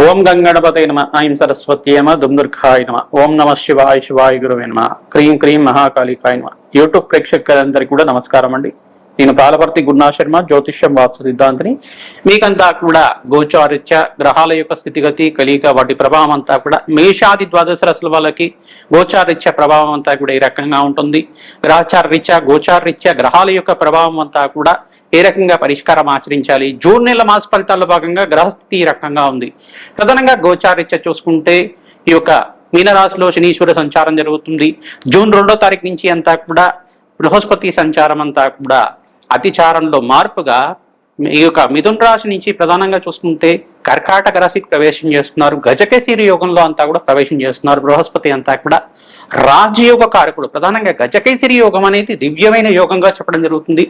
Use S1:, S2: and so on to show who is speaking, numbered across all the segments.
S1: ఓం గంగణపతే నమ ఐం సరస్వత్యే నమ దుందుర్గాయ నమ ఓం నమ శివాయ శివాయ గురువే నమ క్రీం క్రీం మహాకాళికాయ నమ. యూట్యూబ్ ప్రేక్షకులందరికీ కూడా నమస్కారం అండి. నేను పాలపర్తి గురునాథ్ శర్మ, జ్యోతిష్యం వాస్తు సిద్ధాంతిని. మీకంతా కూడా గోచారిత్య గ్రహాల యొక్క స్థితిగతి కలియిక వాటి ప్రభావం అంతా కూడా మేషాది ద్వాదశ రాశుల వాళ్ళకి గోచారిత్య ప్రభావం అంతా కూడా ఈ రకంగా ఉంటుంది. గ్రహచారరీత్యా గోచారరీత్యా గ్రహాల యొక్క ప్రభావం అంతా కూడా ఏ రకంగా పరిష్కారం ఆచరించాలి. జూన్ నెల మాస ఫలితాల్లో భాగంగా గ్రహస్థితి ఈ రకంగా ఉంది. ప్రధానంగా గోచారరీత్యా చూసుకుంటే ఈ యొక్క మీనరాశిలో శనీశ్వర సంచారం జరుగుతుంది. జూన్ 2వ తారీఖు నుంచి అంతా కూడా బృహస్పతి సంచారం అంతా కూడా అతిచారంలో మార్పుగా ఈ యొక్క మిథున రాశి నుంచి ప్రధానంగా చూసుకుంటే కర్కాటక రాశికి ప్రవేశం చేస్తున్నారు. గజకేసరి యోగంలో అంతా కూడా ప్రవేశం చేస్తున్నారు. బృహస్పతి అంతా కూడా రాజయోగ కారకుడు. ప్రధానంగా గజకేసరి యోగం అనేది దివ్యమైన యోగంగా చెప్పడం జరుగుతుంది.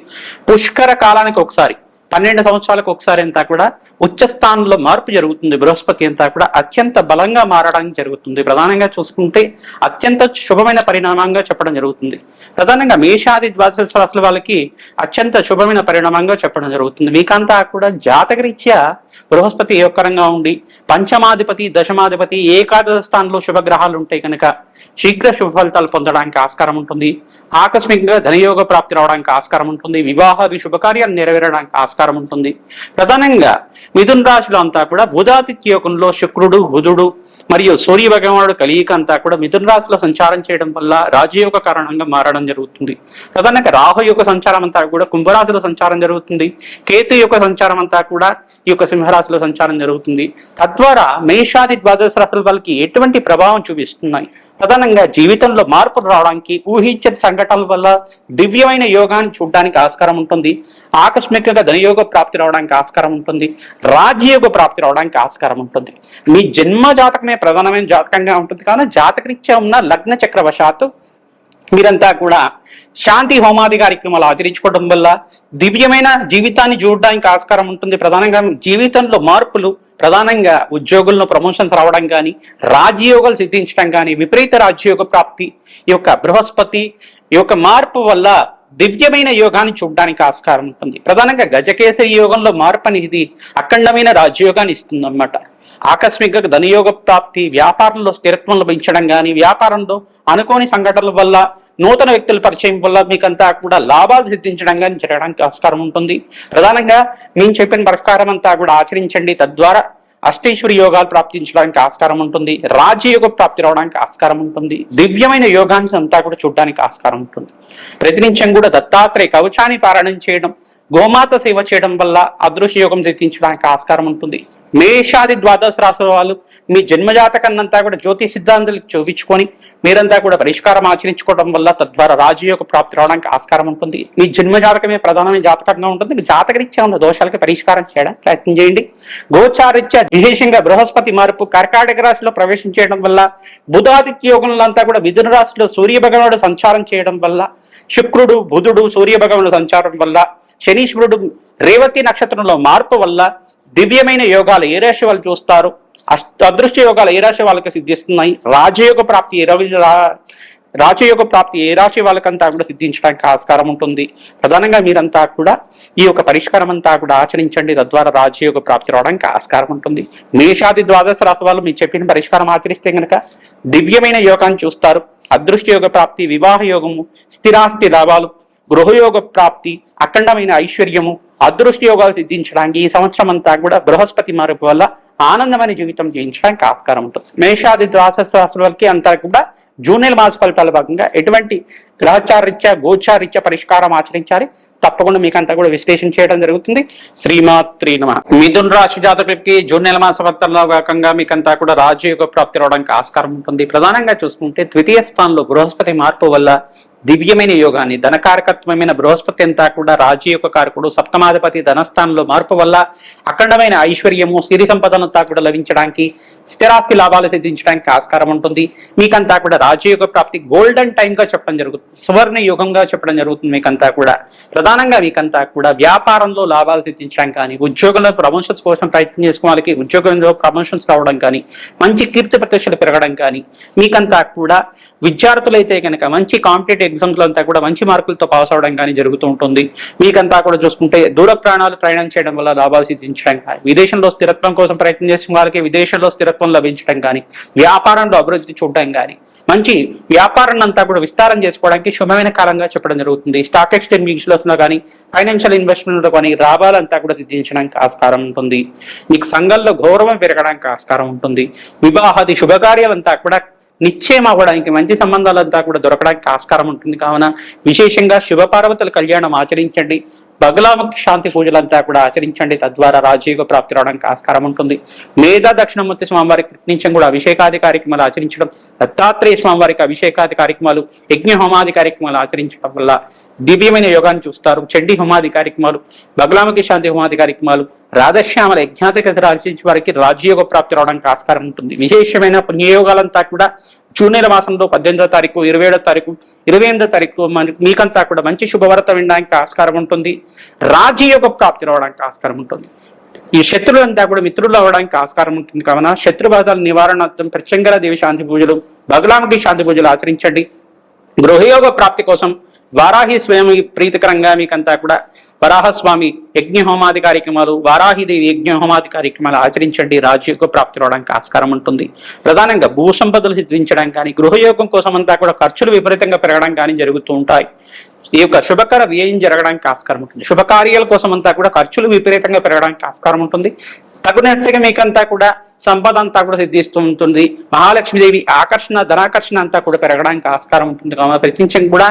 S1: పుష్కర కాలానికి ఒకసారి 12 సంవత్సరాలకు ఒకసారి అంతా కూడా ఉచ్చ స్థానంలో మార్పు జరుగుతుంది. బృహస్పతి అంతా కూడా అత్యంత బలంగా మారడానికి జరుగుతుంది. ప్రధానంగా చూసుకుంటే అత్యంత శుభమైన పరిణామంగా చెప్పడం జరుగుతుంది. ప్రధానంగా మేషాది ద్వాదశ రాశుల వాళ్ళకి అత్యంత శుభమైన పరిణామంగా చెప్పడం జరుగుతుంది. మీకంతా కూడా జాతకరీత్యా బృహస్పతి యోగకరంగా ఉండి పంచమాధిపతి దశమాధిపతి ఏకాదశ స్థానంలో శుభగ్రహాలు ఉంటాయి కనుక శీఘ్ర శుభ ఫలితాలు పొందడానికి ఆస్కారం ఉంటుంది. ఆకస్మికంగా ధనయోగ ప్రాప్తి రావడానికి ఆస్కారం ఉంటుంది. వివాహాది శుభకార్యాలు నెరవేరడానికి ఆస్కారం ఉంటుంది. ప్రధానంగా మిథున రాశిలో అంతా కూడా బుధాదిత్య యోగంలో శుక్రుడు బుధుడు మరియు సూర్య భగవానుడు కలియిక అంతా కూడా మిథున రాశిలో సంచారం చేయడం వల్ల రాజయోగ కారణంగా మారడం జరుగుతుంది. ప్రధానంగా రాహు యొక్క సంచారం అంతా కూడా కుంభరాశిలో సంచారం జరుగుతుంది. కేతు యొక్క సంచారం అంతా కూడా ఈ యొక్క సింహరాశిలో సంచారం జరుగుతుంది. తద్వారా మేషాది ద్వాదశ రాశుల వాళ్ళకి ఎటువంటి ప్రభావం చూపిస్తున్నాయి. ప్రధానంగా జీవితంలో మార్పులు రావడానికి ఊహించని సంఘటనల వల్ల దివ్యమైన యోగాన్ని చూడడానికి ఆస్కారం ఉంటుంది. ఆకస్మికంగా ధనయోగ ప్రాప్తి రావడానికి ఆస్కారం ఉంటుంది. రాజయోగ ప్రాప్తి రావడానికి ఆస్కారం ఉంటుంది. మీ జన్మ జాతకమే ప్రధానమైన జాతకంగా ఉంటుంది. కానీ జాతకరీత్యా ఉన్న లగ్న చక్రవశాత్తు మీరంతా కూడా శాంతి హోమాది కార్యక్రమాలు ఆచరించుకోవడం వల్ల దివ్యమైన జీవితాన్ని చూడడానికి ఆస్కారం ఉంటుంది. ప్రధానంగా జీవితంలో మార్పులు, ప్రధానంగా ఉద్యోగుల్లో ప్రమోషన్స్ రావడం కానీ, రాజయోగాలు సిద్ధించడం కానీ, విపరీత రాజయోగ ప్రాప్తి ఈ యొక్క బృహస్పతి ఈ యొక్క మార్పు వల్ల దివ్యమైన యోగాన్ని చూడడానికి ఆస్కారం ఉంటుంది. ప్రధానంగా గజకేసరి యోగంలో మార్పు అనేది అఖండమైన రాజయోగాన్ని ఇస్తుంది అన్నమాట. ఆకస్మిక ధనయోగ ప్రాప్తి, వ్యాపారంలో స్థిరత్వం లభించడం కానీ, వ్యాపారంలో అనుకోని సంఘటనల వల్ల నూతన వ్యక్తుల పరిచయం వల్ల మీకంతా కూడా లాభాలు సిద్ధించడం కానీ జరగడానికి ఆస్కారం ఉంటుంది. ప్రధానంగా మేము చెప్పిన ప్రకారం అంతా కూడా ఆచరించండి. తద్వారా అష్టైశ్వరి యోగాలు ప్రాప్తించడానికి ఆస్కారం ఉంటుంది. రాజయోగ ప్రాప్తి రావడానికి ఆస్కారం ఉంటుంది. దివ్యమైన యోగాన్ని అంతా కూడా చూడడానికి ఆస్కారం ఉంటుంది. ప్రతినిత్యం కూడా దత్తాత్రేయ కవచాన్ని పారాయణం చేయడం, గోమాత సేవ చేయడం వల్ల అదృశ్య యోగం సిద్ధించడానికి ఆస్కారం ఉంటుంది. మేషాది ద్వాదశ రాశుల వాళ్ళు మీ జన్మజాతకాన్నంతా కూడా జ్యోతి సిద్ధాంతాలకు చూపించుకొని మీరంతా కూడా పరిష్కారం ఆచరించుకోవడం వల్ల తద్వారా రాజయోగ ప్రాప్తి రావడానికి ఆస్కారం ఉంటుంది. మీ జన్మజాతకమే ప్రధానమైన జాతకంగా ఉంటుంది. జాతకరీత్యా ఉన్న దోషాలకి పరిష్కారం చేయడానికి ప్రయత్నం చేయండి. గోచారీత్యా విశేషంగా బృహస్పతి మార్పు కర్కాటక రాశిలో ప్రవేశం చేయడం వల్ల, బుధాదిత్య యోగంలో అంతా కూడా మిథున రాశిలో సూర్య భగవానుడు సంచారం చేయడం వల్ల, శుక్రుడు బుధుడు సూర్య భగవానుడు సంచారం వల్ల, శనీశ్వరుడు రేవతి నక్షత్రంలో మార్పు వల్ల దివ్యమైన యోగాలు ఏ రాశి వాళ్ళు చూస్తారు, అదృశ్య యోగాలు ఏ రాశి వాళ్ళకి సిద్ధిస్తున్నాయి, రాజయోగ ప్రాప్తి ఏ రాశి వాళ్ళకంతా కూడా సిద్ధించడానికి ఆస్కారం ఉంటుంది. ప్రధానంగా మీరంతా కూడా ఈ యొక్క పరిష్కారం అంతా కూడా ఆచరించండి. తద్వారా రాజయోగ ప్రాప్తి రావడానికి ఆస్కారం ఉంటుంది. మేషాది ద్వాదశ రాశి వాళ్ళు మీరు చెప్పిన పరిష్కారం ఆచరిస్తే కనుక దివ్యమైన యోగాన్ని చూస్తారు. అదృశ్య యోగ ప్రాప్తి, వివాహ యోగము, స్థిరాస్తి లాభాలు, గృహయోగ ప్రాప్తి, అఖండమైన ఐశ్వర్యము, అదృష్ట యోగాలు సిద్ధించడానికి ఈ సంవత్సరం అంతా కూడా బృహస్పతి మార్పు వల్ల ఆనందమైన జీవితం జీవించడానికి ఆస్కారం ఉంటుంది. మేషాది ద్వాదశ రాశుల వాళ్ళకి అంతా కూడా జూన్ నెల మాస ఫలితాల భాగంగా ఎటువంటి గ్రహచారీత్యా గోచారీత్యా పరిష్కారం ఆచరించాలి తప్పకుండా మీకంతా కూడా విశ్లేషణ చేయడం జరుగుతుంది. శ్రీమాత్రి నమః. మిథున రాశి జాతకులకి జూన్ నెల మాస ఫలితాల్లో భాగంగా మీకంతా కూడా రాజయోగ ప్రాప్తి రావడానికి ఆస్కారం ఉంటుంది. ప్రధానంగా చూసుకుంటే ద్వితీయ స్థానంలో బృహస్పతి మార్పు వల్ల దివ్యమైన యోగాన్ని, ధనకారకత్వమైన బృహస్పతి అంతా కూడా రాజయోగ కారకుడు, సప్తమాధిపతి ధనస్థానంలో మార్పు వల్ల అఖండమైన ఐశ్వర్యము, సిరి సంపదనంతా కూడా లభించడానికి, స్థిరాస్తి లాభాలు సిద్ధించడానికి ఆస్కారం ఉంటుంది. మీకంతా కూడా రాజయోగ ప్రాప్తి గోల్డెన్ టైం గా చెప్పడం జరుగుతుంది, సువర్ణ యుగంగా చెప్పడం జరుగుతుంది. మీకంతా కూడా ప్రధానంగా మీకంతా కూడా వ్యాపారంలో లాభాలు సిద్ధించడం కానీ, ఉద్యోగంలో ప్రమోషన్స్ కోసం ప్రయత్నం చేసుకునే వాళ్ళకి ఉద్యోగంలో ప్రమోషన్స్ రావడం కానీ, మంచి కీర్తి ప్రతిష్టలు పెరగడం కానీ, మీకంతా కూడా విద్యార్థులైతే కనుక మంచి కాంపిటేటివ్ ఎగ్జామ్స్ అంతా కూడా మంచి మార్కులతో పాస్ అవడం కానీ జరుగుతూ ఉంటుంది. మీకంతా కూడా చూసుకుంటే దూర ప్రయాణం చేయడం వల్ల లాభాలు సిద్ధించడం కానీ, విదేశంలో స్థిరత్వం కోసం ప్రయత్నం చేసిన వాళ్ళకి విదేశంలో స్థిరత్వం లభించడం కానీ, వ్యాపారంలో అభివృద్ధి చూడడం కానీ, మంచి వ్యాపారాన్ని అంతా కూడా విస్తారం చేసుకోవడానికి శుభమైన కాలంగా చెప్పడం జరుగుతుంది. స్టాక్ ఎక్స్చేంజ్ లో కానీ, ఫైనాన్షియల్ ఇన్వెస్ట్మెంట్ కానీ లాభాలంతా కూడా సిద్ధించడానికి ఆస్కారం ఉంటుంది. మీకు సంఘంలో గౌరవం పెరగడానికి ఆస్కారం ఉంటుంది. వివాహాది శుభకార్యాలంతా కూడా నిశ్చయం అవ్వడానికి, మంచి సంబంధాలంతా కూడా దొరకడానికి ఆస్కారం ఉంటుంది. కావున విశేషంగా శివపార్వతుల కళ్యాణం ఆచరించండి, బగలాముఖి శాంతి పూజలంతా కూడా ఆచరించండి. తద్వారా రాజయోగ ప్రాప్తి రావడానికి ఆస్కారం ఉంటుంది. మేధా దక్షిణమూర్తి స్వామివారికి నుంచి కూడా అభిషేకాది కార్యక్రమాలు ఆచరించడం, దత్తాత్రేయ స్వామివారికి అభిషేకాది కార్యక్రమాలు, యజ్ఞ హోమాది కార్యక్రమాలు ఆచరించడం వల్ల దివ్యమైన యోగాన్ని చూస్తారు. చండీ హోమాది కార్యక్రమాలు, బగలాముఖి శాంతి హోమాది కార్యక్రమాలు, రాధశ్యామల యజ్ఞాతికత ఆచరించే వారికి రాజయోగ ప్రాప్తి రావడానికి ఆస్కారం ఉంటుంది. విశేషమైన పుణ్యయోగాలంతా కూడా జూన్ నెల మాసంలో 18వ తారీఖు, 27వ తారీఖు, 28వ తారీఖు మీకంతా కూడా మంచి శుభవార్త వినడానికి ఆస్కారం ఉంటుంది. రాజయోగ ప్రాప్తి రావడానికి ఆస్కారం ఉంటుంది. ఈ శత్రువులంతా కూడా మిత్రులు అవ్వడానికి ఆస్కారం ఉంటుంది. కావున శత్రుబాధల నివారణార్థం ప్రత్యంగర దేవి శాంతి పూజలు, బగలాముఖి శాంతి పూజలు ఆచరించండి. గృహయోగ ప్రాప్తి కోసం వారాహి స్వామి ప్రీతికరంగా మీకంతా కూడా వరాహస్వామి యజ్ఞ హోమాది కార్యక్రమాలు, వారాహిదేవి యజ్ఞ హోమాది కార్యక్రమాలు ఆచరించండి. రాజయోగ ప్రాప్తి రావడానికి ఆస్కారం ఉంటుంది. ప్రధానంగా భూ సంపదలు సిద్ధించడం కానీ, గృహయోగం కోసం అంతా కూడా ఖర్చులు విపరీతంగా పెరగడం కానీ జరుగుతూ ఉంటాయి. ఈ యొక్క శుభకర వ్యయం జరగడానికి ఆస్కారం ఉంటుంది. శుభకార్యాల కోసం అంతా కూడా ఖర్చులు విపరీతంగా పెరగడానికి ఆస్కారం ఉంటుంది. తగినట్టుగా మీకంతా కూడా సంపద అంతా కూడా సిద్ధిస్తూ ఉంటుంది. మహాలక్ష్మీదేవి ఆకర్షణ, ధనాకర్షణ అంతా కూడా పెరగడానికి ఆస్కారం ఉంటుంది. కావున ప్రతినిత్యం కూడా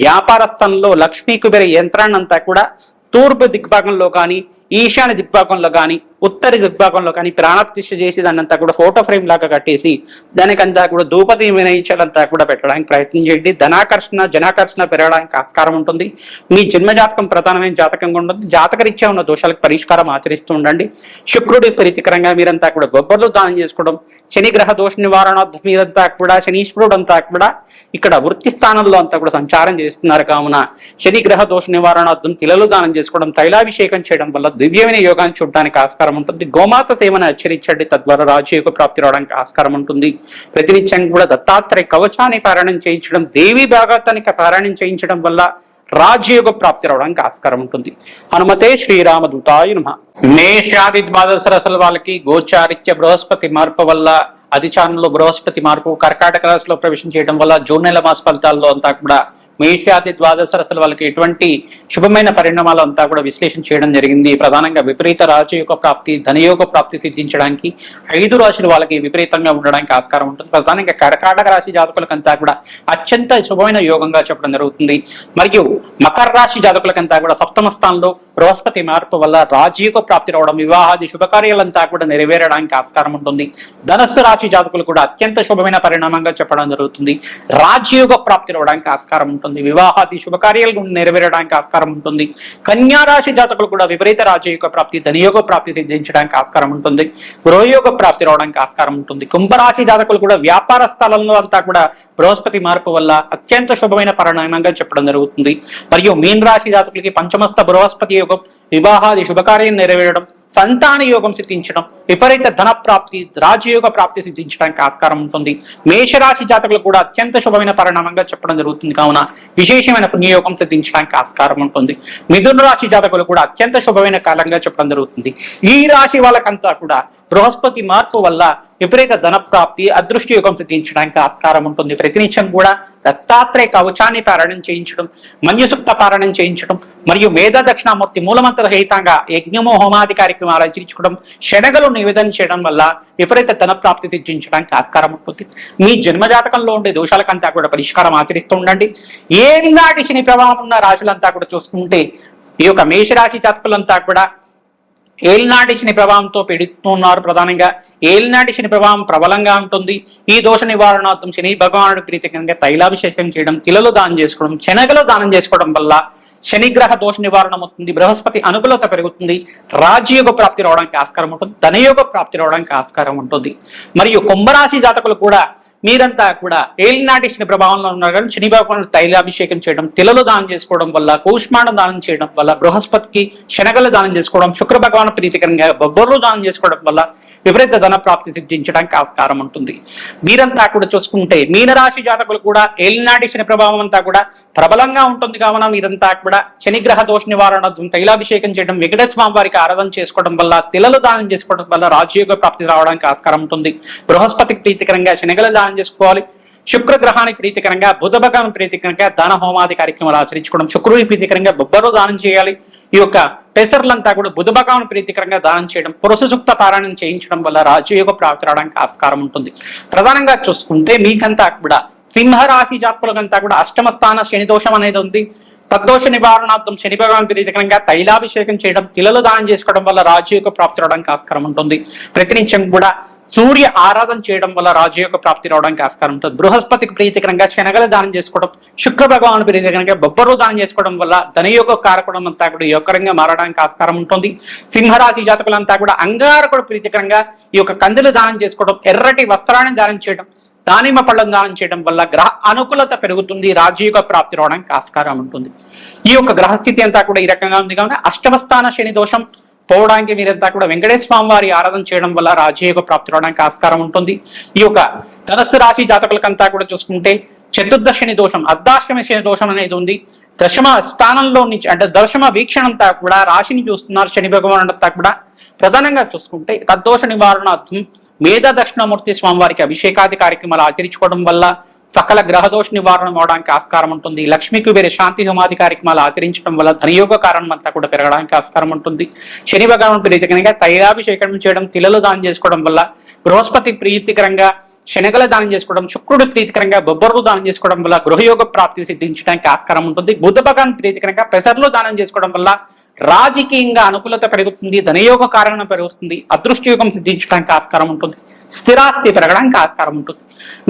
S1: వ్యాపార స్థలంలో లక్ష్మీ కుబేర యంత్రాన్ని అంతా కూడా తూర్పు దిగ్భాగంలో కానీ, ఈశాన్య దిగ్భాగంలో కానీ, ఉత్తర దిగ్భాగంలో కానీ ప్రాణప్రతిష్ఠ చేసి దాన్నంతా కూడా ఫోటో ఫ్రేమ్ లాగా కట్టేసి దానికంతా కూడా ధూపది వినయించాలంతా కూడా పెట్టడానికి ప్రయత్నం చేయండి. ధనాకర్షణ, జనాకర్షణ పెరగడానికి ఆస్కారం ఉంటుంది. మీ జన్మజాతకం ప్రధానమైన జాతకంగా ఉంటుంది. జాతకరీత్యా ఉన్న దోషాలకు పరిష్కారం ఆచరిస్తూ ఉండండి. శుక్రుడి ప్రీతికరంగా మీరంతా కూడా బొబ్బర్లు దానం చేసుకోవడం, శని గ్రహ దోష నివారణార్థం మీరంతా కూడా, శనీశ్వరుడు అంతా కూడా ఇక్కడ వృత్తి స్థానంలో అంతా కూడా సంచారం చేస్తున్నారు. కావున శని గ్రహ దోష నివారణార్థం తిలలు దానం చేసుకోవడం, తైలాభిషేకం చేయడం వల్ల దివ్యమైన యోగాన్ని చూడడానికి ఆస్కారం ఉంటుంది. గోమాత సేవను ఆచరించండి. తద్వారా రాజయోగ ప్రాప్తి రావడానికి ఆస్కారం ఉంటుంది. ప్రతినిత్యం కూడా దత్తాత్రేయ కవచాన్ని పారాయణం చేయించడం, దేవి భాగవతానికి పారాయణం చేయించడం వల్ల రాజయోగ ప్రాప్తి రావడానికి ఆస్కారం ఉంటుంది. హనుమతే శ్రీరామదూతాయ నమః. మేషాది ద్వాదశ రాశుల వాళ్ళకి గోచారిత్య బృహస్పతి మార్పు వల్ల, అధిచారంలో బృహస్పతి మార్పు కర్కాటక రాశిలో ప్రవేశం చేయడం వల్ల జూన్ నెల మాస ఫలితాల్లో అంతా కూడా మేషాది ద్వాదశ రాశుల వాళ్ళకి ఎటువంటి శుభమైన పరిణామాలు అంతా కూడా విశ్లేషణ చేయడం జరిగింది. ప్రధానంగా విపరీత రాజయోగ ప్రాప్తి, ధనయోగ ప్రాప్తి సిద్ధించడానికి 5 రాశులు వాళ్ళకి విపరీతంగా ఉండడానికి ఆస్కారం ఉంటుంది. ప్రధానంగా కర్కాటక రాశి జాతకులకంతా కూడా అత్యంత శుభమైన యోగంగా చెప్పడం జరుగుతుంది. మరియు మకర రాశి జాతకులకంతా కూడా సప్తమ స్థానంలో బృహస్పతి మార్పు వల్ల రాజయోగ ప్రాప్తి రావడం, వివాహాది శుభకార్యాలంతా కూడా నెరవేరడానికి ఆస్కారం ఉంటుంది. ధనస్సు రాశి జాతకులు కూడా అత్యంత శుభమైన పరిణామంగా చెప్పడం జరుగుతుంది. రాజయోగ ప్రాప్తి రావడానికి ఆస్కారం ఉంటుంది. వివాహాది శుభకార్యాలు నెరవేరడానికి ఆస్కారం ఉంటుంది. కన్యా రాశి జాతకులు కూడా విపరీత రాజయోగ ప్రాప్తి, ధనయోగ ప్రాప్తి సిద్ధించడానికి ఆస్కారం ఉంటుంది. గృహయోగ ప్రాప్తి రావడానికి ఆస్కారం ఉంటుంది. కుంభరాశి జాతకులు కూడా వ్యాపార స్థలంలో అంతా కూడా బృహస్పతి మార్పు వల్ల అత్యంత శుభమైన పరిణామంగా చెప్పడం జరుగుతుంది. మరియు మీన రాశి జాతకులకి పంచమస్థ బృహస్పతి యోగం, వివాహాది శుభకార్యం నెరవేరడం, సంతాన యోగం సిద్ధించడం, విపరీత ధన ప్రాప్తి, రాజయోగ ప్రాప్తి సిద్ధించడానికి ఆస్కారం ఉంటుంది. మేషరాశి జాతకులు కూడా అత్యంత శుభమైన పరిణామంగా చెప్పడం జరుగుతుంది. కావున విశేషమైన పుణ్యయోగం సిద్ధించడానికి ఆస్కారం ఉంటుంది. మిథున రాశి జాతకులు కూడా అత్యంత శుభమైన కాలంగా చెప్పడం జరుగుతుంది. ఈ రాశి వాళ్ళకంతా కూడా బృహస్పతి మార్పు వల్ల విపరీత ధన ప్రాప్తి, అదృష్టి యోగం సిద్ధించడానికి ఆస్కారం ఉంటుంది. ప్రతినిత్యం కూడా దత్తాత్రేయ కవచాన్ని పారాయణం చేయించడం, మన్యుసూక్త పారాయణం చేయించడం, మరియు మేధా దక్షిణామూర్తి మూలమంత్ర రహితంగా యజ్ఞమో హోమాది కార్యక్రమాలు ఆచరించుకోవడం, శనగలు నివేదన చేయడం వల్ల విపరీత ధన ప్రాప్తి సిద్ధించడానికి ఆస్కారం ఉంటుంది. మీ జన్మజాతకంలో ఉండే దోషాలకంతా కూడా పరిష్కారం ఆచరిస్తూ ఉండండి. ఏనాటి శని ప్రభావం ఉన్న రాశులంతా కూడా చూసుకుంటే ఈ యొక్క మేషరాశి జాతకులంతా కూడా ఏలినాటి శని ప్రభావంతో పీడిస్తున్నారు. ప్రధానంగా ఏలినాటి శని ప్రభావం ప్రబలంగా ఉంటుంది. ఈ దోష నివారణార్థం శని భగవానుడి ప్రీతికరంగా తైలాభిషేకం చేయడం, తిలలు దానం చేసుకోవడం, శనగలు దానం చేసుకోవడం వల్ల
S2: శనిగ్రహ దోష నివారణ అవుతుంది, బృహస్పతి అనుకూలత పెరుగుతుంది, రాజయోగ ప్రాప్తి రావడానికి ఆస్కారం ఉంటుంది, ధనయోగ ప్రాప్తి రావడానికి ఆస్కారం ఉంటుంది. మరియు కుంభరాశి జాతకులు కూడా మీరంతా కూడా ఏలినాటి శని ప్రభావంలో ఉన్నారు కానీ శని భగవానుడు తైలాభిషేకం చేయడం, తిలలు దానం చేసుకోవడం వల్ల, కూష్మాండం దానం చేయడం వల్ల, బృహస్పతికి శనగలు దానం చేసుకోవడం, శుక్ర భగవాను ప్రీతికరంగా బొబ్బర్లు దానం చేసుకోవడం వల్ల విపరీత ధన ప్రాప్తి సిద్ధించడానికి ఆస్కారం ఉంటుంది. మీరంతా కూడా చూసుకుంటే మీనరాశి జాతకులు కూడా ఏలినాటి శని ప్రభావం అంతా కూడా ప్రబలంగా ఉంటుంది కావున మీరంతా కూడా శనిగ్రహ దోష నివారణ తైలాభిషేకం చేయడం, వెంకటేశ్వర స్వామి వారికి ఆరాధన చేసుకోవడం వల్ల, తిలలు దానం చేసుకోవడం వల్ల రాజయోగ ప్రాప్తి రావడానికి ఆస్కారం ఉంటుంది. బృహస్పతికి ప్రీతికరంగా శనగలు దానం చేసుకోవాలి, శుక్ర గ్రహానికి ప్రీతికరంగా, బుధ భగవాన్ ప్రీతికరంగా దాన హోమాది కార్యక్రమాలు ఆచరించుకోవడం, శుక్రుడి ప్రీతికరంగా బొబ్బరు దానం చేయాలి. ఈ యొక్క పెసర్లంతా కూడా బుధ భగవాన్ ప్రీతికరంగా దానం చేయడం, పురుష సూక్త పారాయణం చేయించడం వల్ల రాజయోగ ప్రాప్తి రావడానికి ఆస్కారం ఉంటుంది. ప్రధానంగా చూసుకుంటే మీకంతా కూడా సింహరాశి జాతకులకంతా కూడా అష్టమ స్థాన శని దోషం అనేది ఉంది. తద్దోష నివారణార్థం శని భగవాన్ ప్రీతికరంగా తైలాభిషేకం చేయడం, తిలలు దానం చేసుకోవడం వల్ల రాజయోగ ప్రాప్తి రావడానికి ఆస్కారం ఉంటుంది. ప్రతినిత్యం కూడా సూర్య ఆరాధన చేయడం వల్ల రాజయోగ ప్రాప్తి రావడానికి ఆస్కారం ఉంటుంది. బృహస్పతికి ప్రీతికరంగా శనగలు దానం చేసుకోవడం, శుక్ర భగవాను ప్రీతికరంగా బొబ్బరు దానం చేసుకోవడం వల్ల ధనయోగ కారకుడం అంతా కూడా యోగకరంగా మారడానికి ఆస్కారం ఉంటుంది. సింహరాశి జాతకులంతా కూడా అంగారకుడు ప్రీతికరంగా ఈ యొక్క కందులు దానం చేసుకోవడం, ఎర్రటి వస్త్రాన్ని దానం చేయడం, దానిమ్మ పళ్ళను దానం చేయడం వల్ల గ్రహ అనుకూలత పెరుగుతుంది, రాజయోగ ప్రాప్తి రావడానికి ఆస్కారం ఉంటుంది. ఈ యొక్క గ్రహస్థితి అంతా కూడా ఈ రకంగా ఉంది కావున అష్టమ స్థాన శని దోషం పోవడానికి మీరంతా కూడా వెంకటేశ్వర స్వామి వారి ఆరాధన చేయడం వల్ల రాజయోగ ప్రాప్తి రావడానికి ఆస్కారం ఉంటుంది. ఈ యొక్క ధనుస్సు రాశి జాతకులకంతా కూడా చూసుకుంటే చతుర్దశ శని దోషం, అర్ధాష్టమి శని దోషం అనేది ఉంది. దశమ స్థానంలో నుంచి అంటే దశమ వీక్షణ అంతా కూడా రాశిని చూస్తున్నారు శని భగవానుడు అంతా కూడా. ప్రధానంగా చూసుకుంటే తద్దోష నివారణార్థం మేధ దక్షిణామూర్తి స్వామి వారికి అభిషేకాది కార్యక్రమాలు ఆచరించుకోవడం వల్ల సకల గ్రహదోష నివారణ అవడానికి ఆస్కారం ఉంటుంది. లక్ష్మికి వేరే శాంతి హోమాది కార్యక్రమాలు ఆచరించడం వల్ల ధనయోగ కారణం అంతా కూడా పెరగడానికి ఆస్కారం ఉంటుంది. శని భగవానుడు ప్రీతికరంగా తైలాభిషేకం చేయడం, తిలలు దానం చేసుకోవడం వల్ల, బృహస్పతి ప్రీతికరంగా శనగల దానం చేసుకోవడం, శుక్రుడు ప్రీతికరంగా బొబ్బర్లు దానం చేసుకోవడం వల్ల గృహయోగ ప్రాప్తి సిద్ధించడానికి ఆస్కారం ఉంటుంది. బుధ భగవాన్ ప్రీతికరంగా పెసర్లు దానం చేసుకోవడం వల్ల రాజకీయంగా అనుకూలత పెరుగుతుంది, ధనయోగ కారణం పెరుగుతుంది, అదృష్టయోగం సిద్ధించడానికి ఆస్కారం ఉంటుంది, స్థిరాస్తి పెరగడానికి ఆస్కారం ఉంటుంది.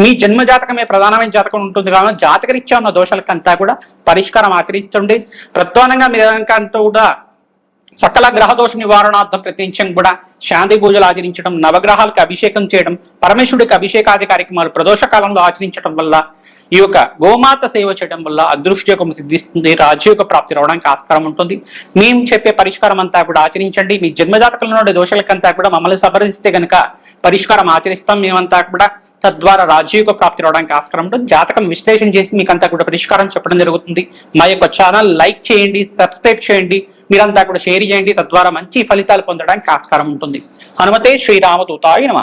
S2: మీ జన్మ జాతకమే ప్రధానమైన జాతకం ఉంటుంది కాబట్టి జాతకరీత్యా ఉన్న దోషాలకంతా కూడా పరిష్కారం ఆచరించండి. ప్రధానంగా మీరంతా కూడా సకల గ్రహదోష నివారణార్థం ప్రతినిత్యం కూడా శాంతి పూజలు ఆచరించడం, నవగ్రహాలకు అభిషేకం చేయడం, పరమేశ్వరుడికి అభిషేకాది కార్యక్రమాలు ప్రదోష కాలంలో ఆచరించడం వల్ల, ఈ యొక్క గోమాత సేవ చేయడం వల్ల అదృష్టయోగం సిద్ధిస్తుంది, రాజయోగ ప్రాప్తి రావడానికి ఆస్కారం ఉంటుంది. మేము చెప్పే పరిష్కారం అంతా కూడా ఆచరించండి. మీ జన్మజాతకంలో ఉండే దోషాలకంతా కూడా మమ్మల్ని సంప్రదిస్తే గనుక పరిష్కారం ఆచరిస్తాం మేమంతా కూడా. తద్వారా రాజయోగ ప్రాప్తి రావడానికి ఆస్కారం ఉంటుంది. జాతకం విశ్లేషణ చేసి మీకు అంతా కూడా పరిష్కారం చెప్పడం జరుగుతుంది. మా యొక్క ఛానల్ లైక్ చేయండి, సబ్స్క్రైబ్ చేయండి, మీరంతా కూడా షేర్ చేయండి. తద్వారా మంచి ఫలితాలు పొందడానికి ఆస్కారం ఉంటుంది. హనుమతే శ్రీరామదూతాయ నమః.